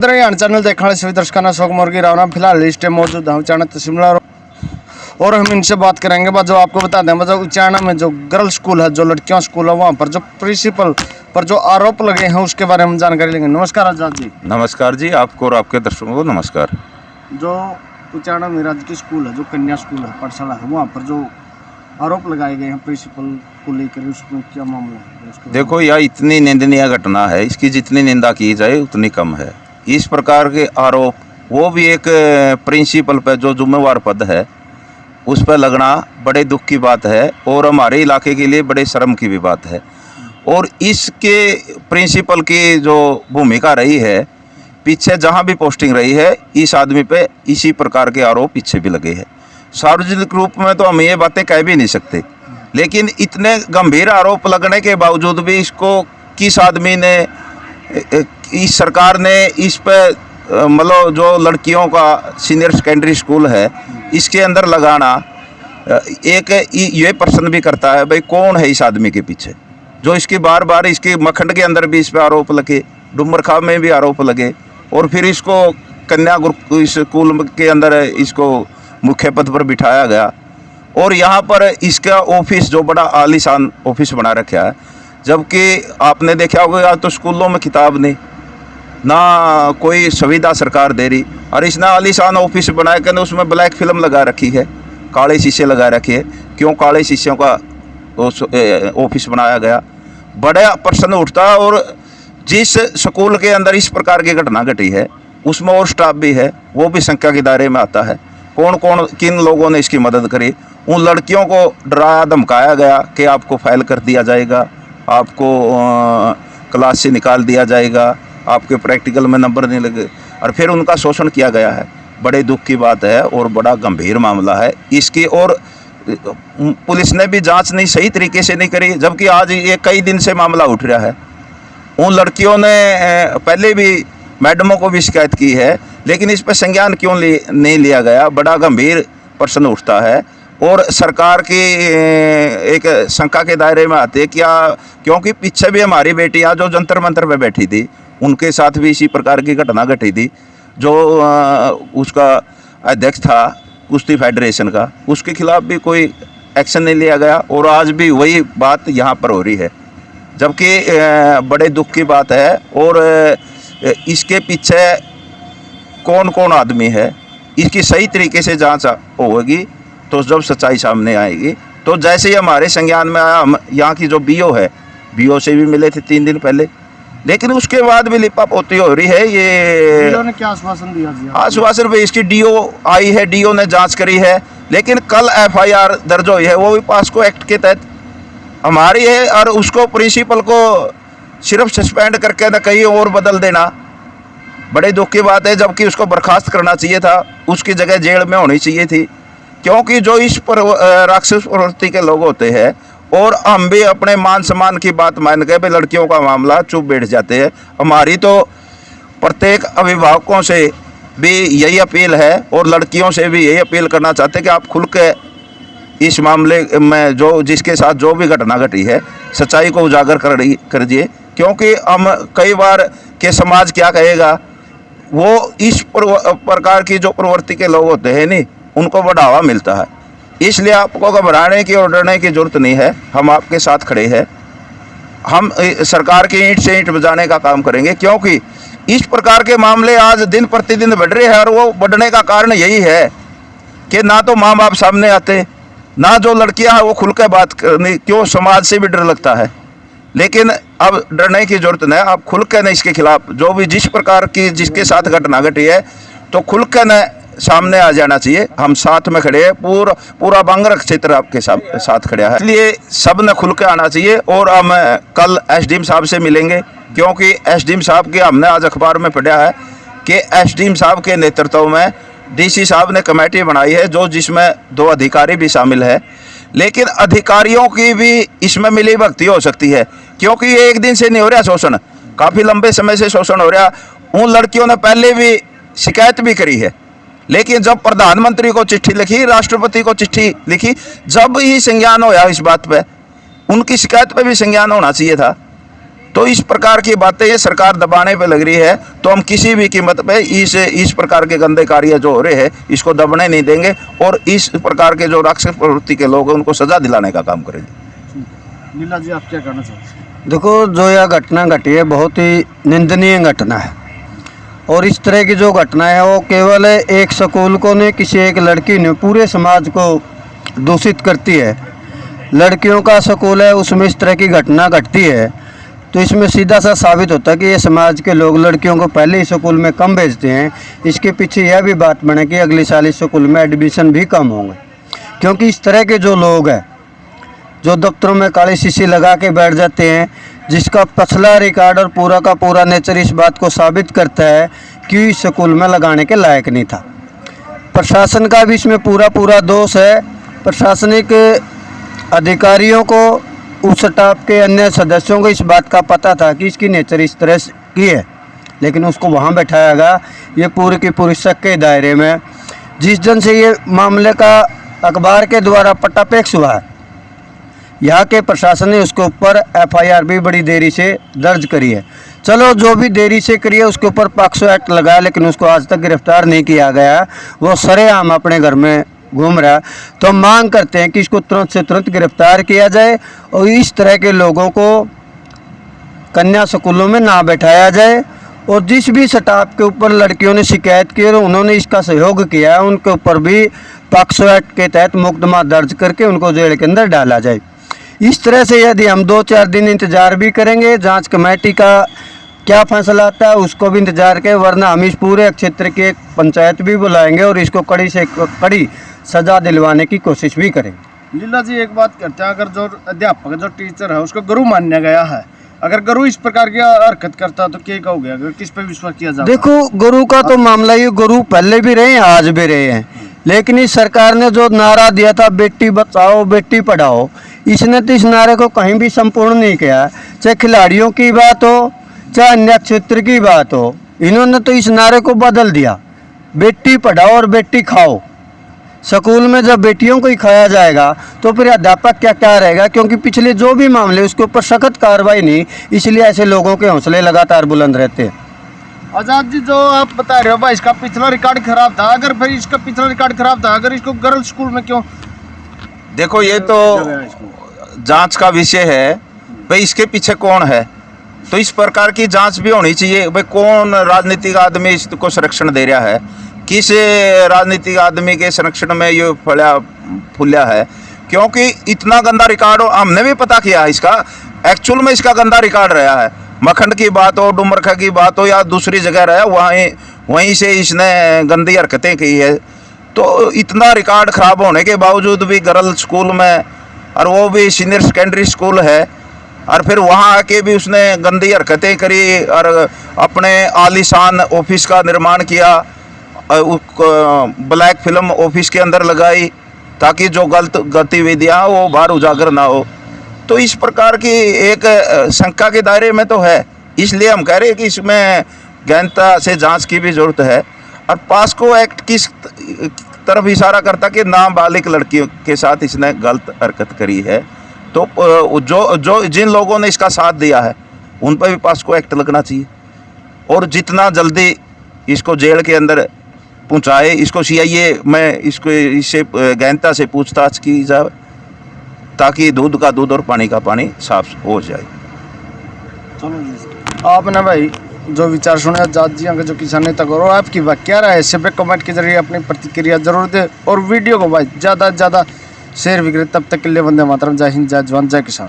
Haryana channel देखने वाले सभी दर्शकों का शौक मुर्गी रावना फिलहाल लिस्ट में मौजूद है उचाना शिमला और हम इनसे बात करेंगे। जो आपको बता दें मतलब उचाना में जो गर्ल्स स्कूल है, जो लड़कियों स्कूल है, वहाँ पर जो प्रिंसिपल पर जो आरोप लगे हैं उसके बारे में जानकारी लेंगे। नमस्कार आजाद जी। नमस्कार जी, आपको और आपके दर्शकों को नमस्कार। जो उचाना में राजकीय स्कूल है, जो कन्या स्कूल है, पाठशाला है, वहाँ पर जो आरोप लगाए गए हैं प्रिंसिपल को लेकर, उसमें क्या मामला है? देखो, यह इतनी निंदनीय घटना है, इसकी जितनी निंदा की जाए उतनी कम है। इस प्रकार के आरोप, वो भी एक प्रिंसिपल पर जो जिम्मेवार पद है उस पर लगना बड़े दुख की बात है और हमारे इलाके के लिए बड़े शर्म की भी बात है। और इसके प्रिंसिपल की जो भूमिका रही है, पीछे जहाँ भी पोस्टिंग रही है, इस आदमी पे इसी प्रकार के आरोप पीछे भी लगे हैं। सार्वजनिक रूप में तो हम ये बातें कह भी नहीं सकते, लेकिन इतने गंभीर आरोप लगने के बावजूद भी इसको किस आदमी ने, इस सरकार ने इस पे मतलब जो लड़कियों का सीनियर सेकेंडरी स्कूल है इसके अंदर लगाना, एक ये प्रश्न भी करता है भाई कौन है इस आदमी के पीछे, जो इसकी बार बार इसके मखंड के अंदर भी इस पर आरोप लगे, डुमरखा में भी आरोप लगे और फिर इसको कन्या स्कूल के अंदर इसको मुख्य पद पर बिठाया गया। और यहाँ पर इसका ऑफिस जो बड़ा आलीशान ऑफिस बना रखा है, जबकि आपने देखा होगा तो स्कूलों में किताब नहीं, ना कोई सुविधा सरकार दे रही, और इसने आलीशान ऑफिस बनाया कि उसमें ब्लैक फिल्म लगा रखी है, काले शीशे लगा रखे हैं। क्यों काले शीशों का ऑफिस बनाया गया? बड़ा प्रश्न उठता है। और जिस स्कूल के अंदर इस प्रकार की घटना घटी है उसमें और स्टाफ भी है, वो भी शंका के दायरे में आता है। कौन कौन किन लोगों ने इसकी मदद करी? उन लड़कियों को डराया धमकाया गया कि आपको फाइल कर दिया जाएगा, आपको क्लास से निकाल दिया जाएगा, आपके प्रैक्टिकल में नंबर नहीं लगे, और फिर उनका शोषण किया गया है। बड़े दुख की बात है और बड़ा गंभीर मामला है इसकी। और पुलिस ने भी जांच नहीं सही तरीके से नहीं करी, जबकि आज ये कई दिन से मामला उठ रहा है। उन लड़कियों ने पहले भी मैडमों को भी शिकायत की है, लेकिन इस पर संज्ञान क्यों नहीं लिया गया? बड़ा गंभीर प्रश्न उठता है। और सरकार की एक शंका के दायरे में आते क्या, क्योंकि पीछे भी हमारी बेटियां जो जंतर मंतर पे बैठी थी, उनके साथ भी इसी प्रकार की घटना घटी थी। जो उसका अध्यक्ष था कुश्ती फेडरेशन का, उसके खिलाफ भी कोई एक्शन नहीं लिया गया और आज भी वही बात यहाँ पर हो रही है, जबकि बड़े दुख की बात है। और इसके पीछे कौन कौन आदमी है, इसकी सही तरीके से जांच होगी तो जब सच्चाई सामने आएगी। तो जैसे ही हमारे संज्ञान में आया, हम यहाँ की जो बीओ है, बीओ से भी मिले थे 3 दिन पहले, लेकिन उसके बाद भी लिपापोती हो रही है। ये डीओ ने क्या आश्वासन दिया? आश्वासन भाई इसकी डीओ आई है, डीओ ने जांच करी है, लेकिन कल एफआईआर दर्ज हुई है, वो भी पास्को एक्ट के तहत हमारी है, और उसको प्रिंसिपल को सिर्फ सस्पेंड करके न कहीं और बदल देना बड़े दुख की बात है। जबकि उसको बर्खास्त करना चाहिए था, उसकी जगह जेल में होनी चाहिए थी। क्योंकि जो इस पर राक्षस प्रवृत्ति के लोग होते हैं, और हम भी अपने मान सम्मान की बात मान के भाई लड़कियों का मामला चुप बैठ जाते हैं। हमारी तो प्रत्येक अभिभावकों से भी यही अपील है और लड़कियों से भी यही अपील करना चाहते हैं कि आप खुल के इस मामले में जो जिसके साथ जो भी घटना घटी है, सच्चाई को उजागर करिए। क्योंकि हम कई बार के समाज क्या कहेगा, वो इस प्रकार की जो प्रवृत्ति के लोग होते हैं नहीं, उनको बढ़ावा मिलता है। इसलिए आपको घबराने की और डरने की जरूरत नहीं है, हम आपके साथ खड़े हैं। हम सरकार की ईंट से ईंट बजाने का काम करेंगे, क्योंकि इस प्रकार के मामले आज दिन प्रतिदिन बढ़ रहे हैं। और वो बढ़ने का कारण यही है कि ना तो माँ बाप सामने आते, ना जो लड़कियां हैं वो खुल के बात करनी, क्यों समाज से भी डर लगता है। लेकिन अब डरने की जरूरत नहीं, आप खुल के न इसके खिलाफ जो भी जिस प्रकार की जिसके साथ घटना घटी है, तो खुल के न सामने आ जाना चाहिए। हम साथ में खड़े हैं, पूरा बांगरा क्षेत्र आपके साथ खड़ा है, इसलिए सब ने खुल के आना चाहिए। और हम कल एसडीएम साहब से मिलेंगे, क्योंकि एसडीएम साहब के हमने आज अखबार में पढ़ा है कि एसडीएम साहब के नेतृत्व में डीसी साहब ने कमेटी बनाई है, जो जिसमें 2 अधिकारी भी शामिल है। लेकिन अधिकारियों की भी इसमें मिली भगती हो सकती है, क्योंकि ये एक दिन से नहीं हो रहा शोषण, काफ़ी लंबे समय से शोषण हो रहा। उन लड़कियों ने पहले भी शिकायत भी करी है, लेकिन जब प्रधानमंत्री को चिट्ठी लिखी, राष्ट्रपति को चिट्ठी लिखी, जब ही संज्ञान होया इस बात पे, उनकी शिकायत पे भी संज्ञान होना चाहिए था। तो इस प्रकार की बातें ये सरकार दबाने पे लग रही है, तो हम किसी भी कीमत पे इस प्रकार के गंदे कार्य जो हो रहे हैं इसको दबने नहीं देंगे और इस प्रकार के जो राक्षस प्रवृत्ति के लोग हैं उनको सजा दिलाने का काम करेंगे। लीला जी, आप क्या कहना चाहते हैं? देखो, जो यह घटना घटी है बहुत ही निंदनीय घटना है। और इस तरह की जो घटना है वो केवल एक स्कूल को नहीं, किसी एक लड़की ने पूरे समाज को दूषित करती है। लड़कियों का स्कूल है, उसमें इस तरह की घटना घटती है तो इसमें सीधा सा साबित होता है कि ये समाज के लोग लड़कियों को पहले ही स्कूल में कम भेजते हैं। इसके पीछे यह भी बात बने कि अगले साल इस स्कूल में एडमिशन भी कम होंगे, क्योंकि इस तरह के जो लोग हैं जो दफ्तरों में काली शीशी लगा के बैठ जाते हैं, जिसका पिछला रिकॉर्ड और पूरा का पूरा नेचर इस बात को साबित करता है कि स्कूल में लगाने के लायक नहीं था। प्रशासन का भी इसमें पूरा दोष है। प्रशासनिक अधिकारियों को, उस स्टाफ के अन्य सदस्यों को इस बात का पता था कि इसकी नेचर इस तरह की है, लेकिन उसको वहाँ बैठाया गया। ये पूरी की पूरी शक के दायरे में जिस दिन से ये मामले का अखबार के द्वारा पटापेक्ष हुआ है, यहाँ के प्रशासन ने उसके ऊपर FIR भी बड़ी देरी से दर्ज करी है। चलो, जो भी देरी से करी है उसके ऊपर पॉक्सो एक्ट लगाया, लेकिन उसको आज तक गिरफ्तार नहीं किया गया। वो सरेआम अपने घर में घूम रहा है। तो हम मांग करते हैं कि इसको तुरंत से तुरंत गिरफ्तार किया जाए और इस तरह के लोगों को कन्या स्कूलों में ना बैठाया जाए। और जिस भी स्टाफ के ऊपर लड़कियों ने शिकायत की और उन्होंने इसका सहयोग किया है, उनके ऊपर भी पॉक्सो एक्ट के तहत मुकदमा दर्ज करके उनको जेल के अंदर डाला जाए। इस तरह से यदि हम 2-4 दिन इंतज़ार भी करेंगे, जांच कमेटी का क्या फैसला आता है उसको भी इंतज़ार करें, वरना हम इस पूरे क्षेत्र की एक पंचायत भी बुलाएंगे और इसको कड़ी से कड़ी सज़ा दिलवाने की कोशिश भी करेंगे। लीला जी, एक बात करते हैं, अगर जो अध्यापक जो टीचर है उसको गुरु माना गया है, अगर गुरु इस प्रकार की हरकत करता तो क्या कहोगे? अगर किस पे विश्वास किया जाए? देखो, गुरु का तो मामला ही, गुरु पहले भी रहे हैं, आज भी रहे हैं, लेकिन इस सरकार ने जो नारा दिया था बेटी बचाओ बेटी पढ़ाओ, इसने तो इस नारे को कहीं भी संपूर्ण नहीं किया। चाहे खिलाड़ियों की बात हो, चाहे अन्य क्षेत्र की बात हो, इन्होंने तो इस नारे को बदल दिया, बेटी पढ़ाओ और बेटी खाओ। स्कूल में जब बेटियों को ही खाया जाएगा तो फिर अध्यापक क्या रहेगा? क्योंकि पिछले जो भी मामले उसके ऊपर सख्त कार्रवाई नहीं, इसलिए ऐसे लोगों के हौसले लगातार बुलंद रहते हैं। आजाद जी, जो आप बता रहे हो भाई, इसका पिछला रिकॉर्ड खराब था, अगर फिर इसका पिछला रिकॉर्ड खराब था, अगर इसको गर्ल्स स्कूल में क्यों? देखो, ये तो जांच का विषय है भाई, इसके पीछे कौन है, तो इस प्रकार की जांच भी होनी चाहिए भाई। कौन राजनीतिक आदमी इसको संरक्षण दे रहा है, किस राजनीतिक आदमी के संरक्षण में ये फुल्या है? क्योंकि इतना गंदा रिकॉर्ड हो, हमने भी पता किया है इसका, एक्चुअल में इसका गंदा रिकॉर्ड रहा है। मखंड की बात हो, डुमरखा की बात हो या दूसरी जगह रहा, वहीं से इसने गंदी हरकतें की है। तो इतना रिकॉर्ड खराब होने के बावजूद भी गर्ल्स स्कूल में, और वो भी सीनियर सेकेंडरी स्कूल है, और फिर वहाँ आके भी उसने गंदी हरकतें करी और अपने आलीशान ऑफिस का निर्माण किया, ब्लैक फिल्म ऑफिस के अंदर लगाई ताकि जो गलत गतिविधियाँ वो बाहर उजागर ना हो। तो इस प्रकार की एक शंका के दायरे में तो है, इसलिए हम कह रहे हैं कि इसमें गहनता से जांच की भी ज़रूरत है। और पॉक्सो एक्ट किस तरफ इशारा करता कि नाबालिग लड़कियों के साथ इसने गलत हरकत करी है, तो जो जिन लोगों ने इसका साथ दिया है उन पर भी पॉक्सो एक्ट लगना चाहिए और जितना जल्दी इसको जेल के अंदर पहुंचाए, इसको CIA में इससे गहनता से पूछताछ की जाए ताकि दूध का दूध और पानी का पानी साफ हो जाए। चलो जी, आपने भाई जो विचार सुने आजाद जी के जो किसान नेता करो, आपकी बात क्या रहा है इस पे कमेंट के जरिए अपनी प्रतिक्रिया जरूर दे और वीडियो को भाई ज़्यादा से ज़्यादा शेयर भी करें। तब तक के लिए वंदे मातरम, जय हिंद, जय जवान, जय किसान।